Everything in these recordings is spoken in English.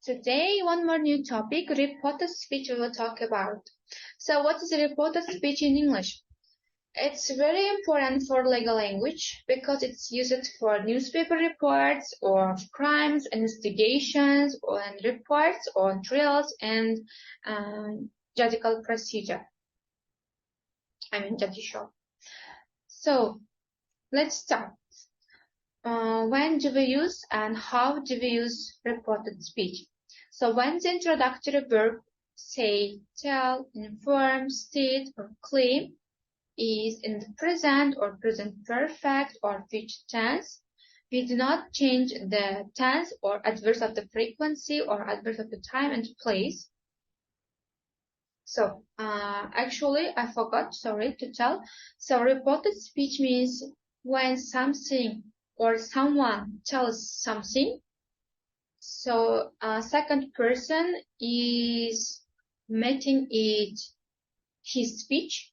Today, one more new topic, reported speech we will talk about. So what is a reported speech in English? It's very important for legal language because it's used for newspaper reports or crimes, investigations, and reports on trials and judicial procedure. Judicial. So let's start. When do we use and how do we use reported speech? So when the introductory verb say, tell, inform, state, or claim is in the present or present perfect or future tense, we do not change the tense or adverse of the frequency or adverse of the time and place. So actually I forgot, sorry, to tell. So reported speech means when something or someone tells something, so a second person is making it his speech,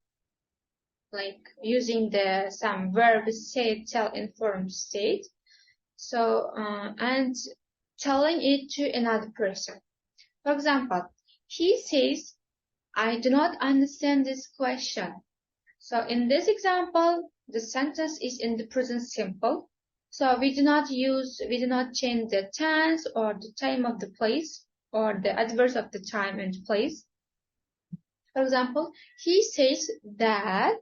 like using some verb say, tell, inform, state. So and telling it to another person. For example, he says, I do not understand this question. So in this example, the sentence is in the present simple. So we do not change the tense or the time of the place or the adverse of the time and place. For example, he says that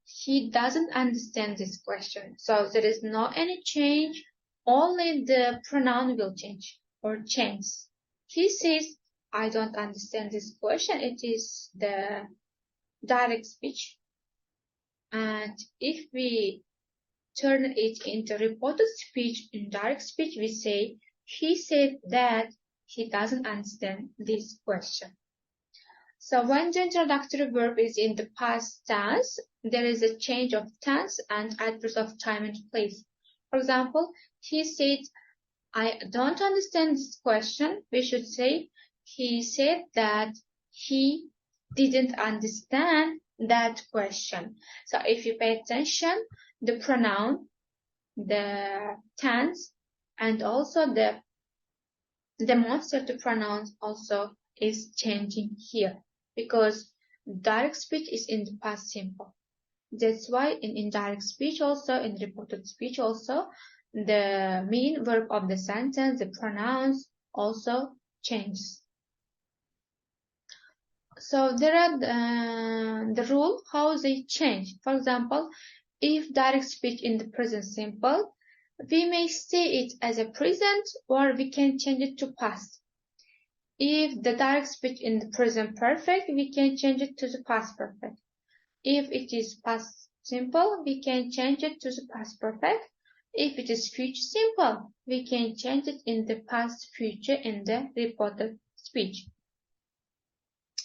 he doesn't understand this question. So there is no any change, only the pronoun will change or change. He says, I don't understand this question. It is the direct speech. And if we turn it into reported speech, indirect speech, we say, he said that he doesn't understand this question. So when the introductory verb is in the past tense, there is a change of tense and adverse of time and place. For example, he said, I don't understand this question. We should say, he said that he didn't understand that question. So if you pay attention, the pronoun, the tense, and also the demonstrative pronouns also is changing here because direct speech is in the past simple. That's why in indirect speech also, in reported speech also, the main verb of the sentence, the pronouns also changes. So there are the rule how they change. For example, if direct speech in the present simple, we may say it as a present or we can change it to past. If the direct speech in the present perfect, we can change it to the past perfect. If it is past simple, we can change it to the past perfect. If it is future simple, we can change it in the past future in the reported speech.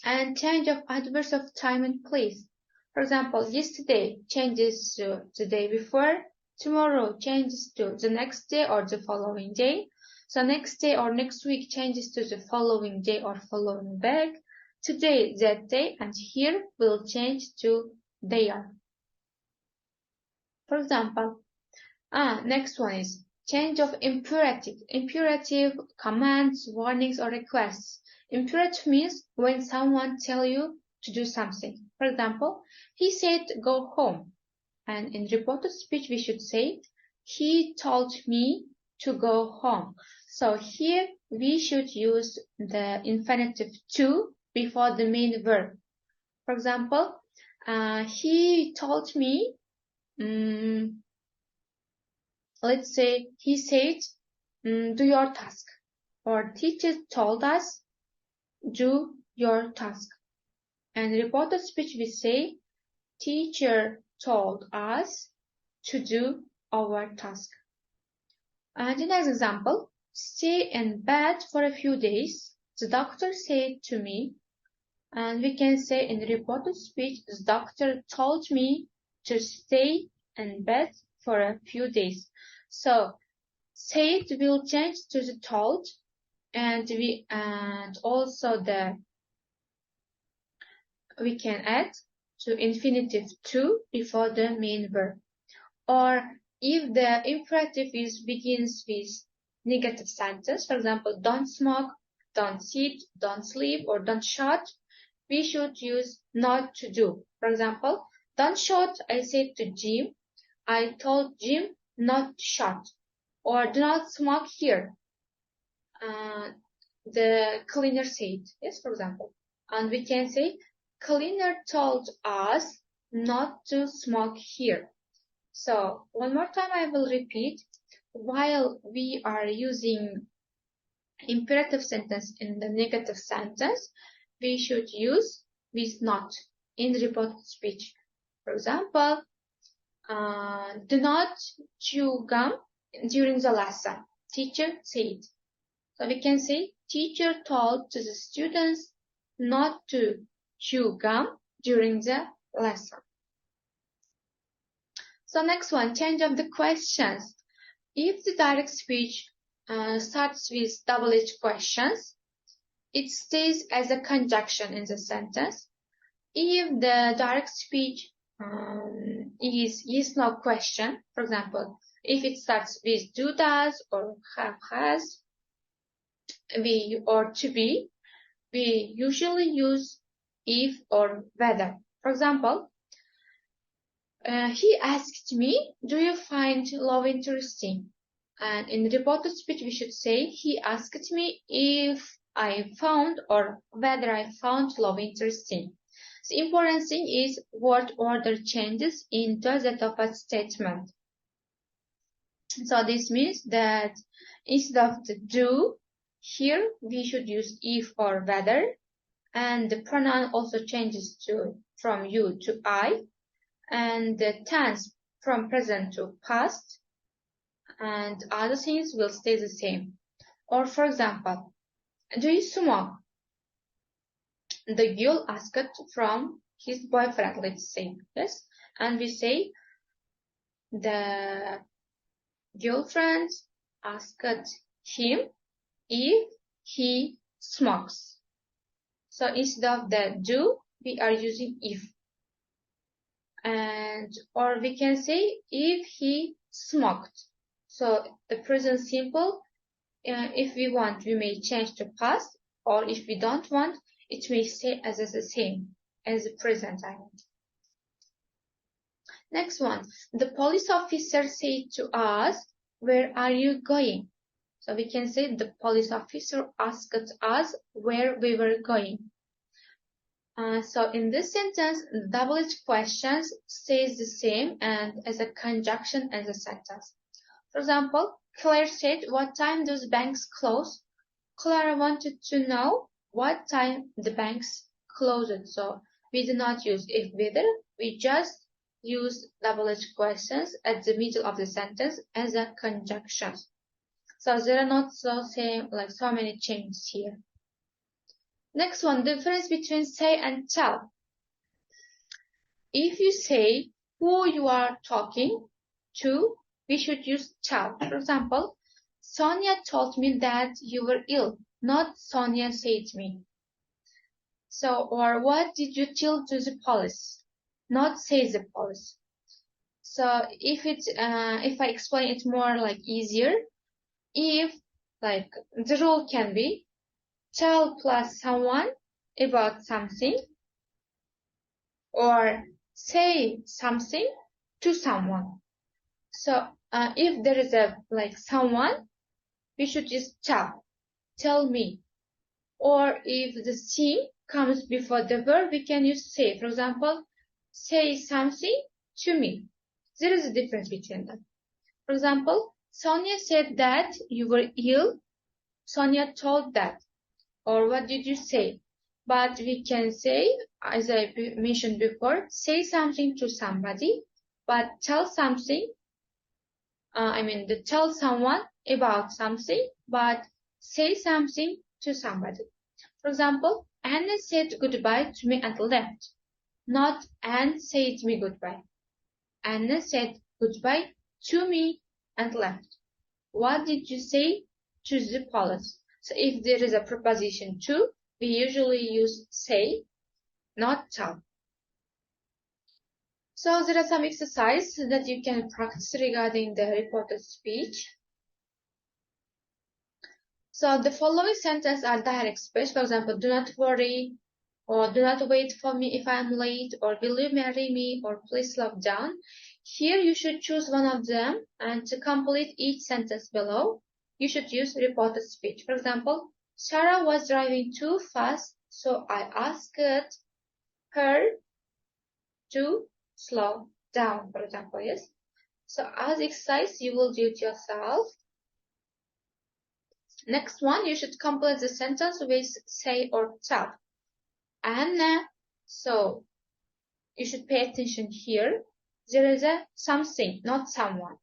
And change of adverse of time and place. For example, yesterday changes to the day before, tomorrow changes to the next day or the following day. So next day or next week changes to the following day or following back. Today, that day, and here will change to there. For example, next one is change of imperative. Imperative commands, warnings, or requests. Imperative means when someone tells you to do something. For example, he said go home. And in reported speech, we should say, he told me to go home. So here we should use the infinitive to before the main verb. For example, he told me, let's say he said, do your task. Or teacher told us, do your task. And reported speech we say, teacher told us to do our task. And the next example, stay in bed for a few days. The doctor said to me, and we can say in reported speech, the doctor told me to stay in bed for a few days. So said will change to the told, and also we can add to infinitive to before the main verb. Or if the imperative begins with negative sentence, for example, don't smoke, don't sit, don't sleep, or don't shout, we should use not to do. For example, don't shout, I said to Jim. I told Jim not to shout. Or do not smoke here. The cleaner said, yes, for example. And we can say, cleaner told us not to smoke here. So one more time I will repeat. While we are using imperative sentence in the negative sentence, we should use with not in reported speech. For example, do not chew gum during the lesson. Teacher said. So we can say, teacher told to the students not to chew gum during the lesson. So next one, change of the questions. If the direct speech starts with double-edged questions, it stays as a conjunction in the sentence. If the direct speech is yes-no question, for example, if it starts with do, does, or have, has, or to be, we usually use if or whether. For example, he asked me, do you find love interesting? And in the reported speech, we should say, he asked me if I found or whether I found love interesting. The important thing is word order changes into that of a statement. So this means that instead of the do, here we should use if or whether, and the pronoun also changes from you to I, and the tense from present to past, and other things will stay the same. Or for example, do you smoke? The girl asked from his boyfriend, let's say, yes, and we say the girlfriend asked him if he smokes. So instead of the do, we are using if. And or we can say if he smoked. So the present simple, if we want, we may change to past, or if we don't want, it may stay as the same as the present. Next one, the police officer said to us, where are you going? So we can say the police officer asked us where we were going. So in this sentence, the double-edged questions stays the same and as a conjunction as a sentence. For example, Claire said, what time does banks close? Clara wanted to know what time the banks closed. So we do not use if whether, we just use double-edged questions at the middle of the sentence as a conjunction. So there are not so many changes here. Next one, difference between say and tell. If you say who you are talking to, we should use tell. For example, Sonia told me that you were ill, not Sonia said me. So, or what did you tell to the police? Not say the police. So if I explain it more easier, if the rule can be tell plus someone about something, or say something to someone. So if there is a someone, we should just tell me. Or if the thing comes before the verb, we can use say. For example, say something to me. There is a difference between them. For example, Sonia said that you were ill. Sonia told that. Or what did you say? But we can say, as I mentioned before, say something to somebody, but tell something, tell someone about something, but say something to somebody. For example, Anna said goodbye to me and left. Not Anne said me goodbye. Anna said goodbye to me and left. What did you say to the police? So if there is a preposition to, we usually use say, not tell. So there are some exercises that you can practice regarding the reported speech. So the following sentences are direct speech. For example, do not worry, or do not wait for me if I'm late, or will you marry me, or please slow down. Here you should choose one of them, and to complete each sentence below, you should use reported speech. For example, Sarah was driving too fast, so I asked her to slow down, for example, yes. So as exercise, you will do it yourself. Next one, you should complete the sentence with say or tell. And so you should pay attention here. There is a something, not someone.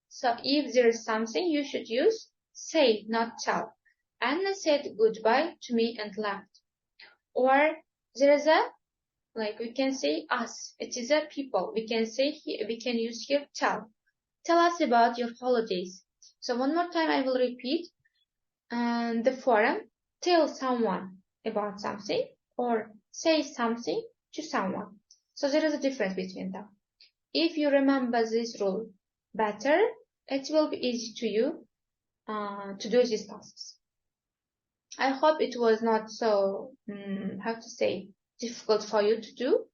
So if there is something, you should use say, not tell. Anna said goodbye to me and left. Or there is a, like we can say us. It is a people. We can say here, we can use here tell. Tell us about your holidays. So one more time I will repeat. And the forum, tell someone about something or say something to someone. So there is a difference between them. If you remember this rule better, it will be easy to you to do these tasks. I hope it was not so, how to say, difficult for you to do.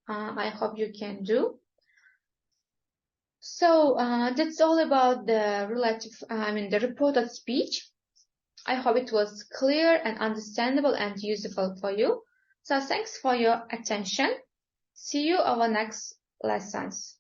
I hope you can do. So that's all about the the reported speech. I hope it was clear and understandable and useful for you. So thanks for your attention. See you our next lessons.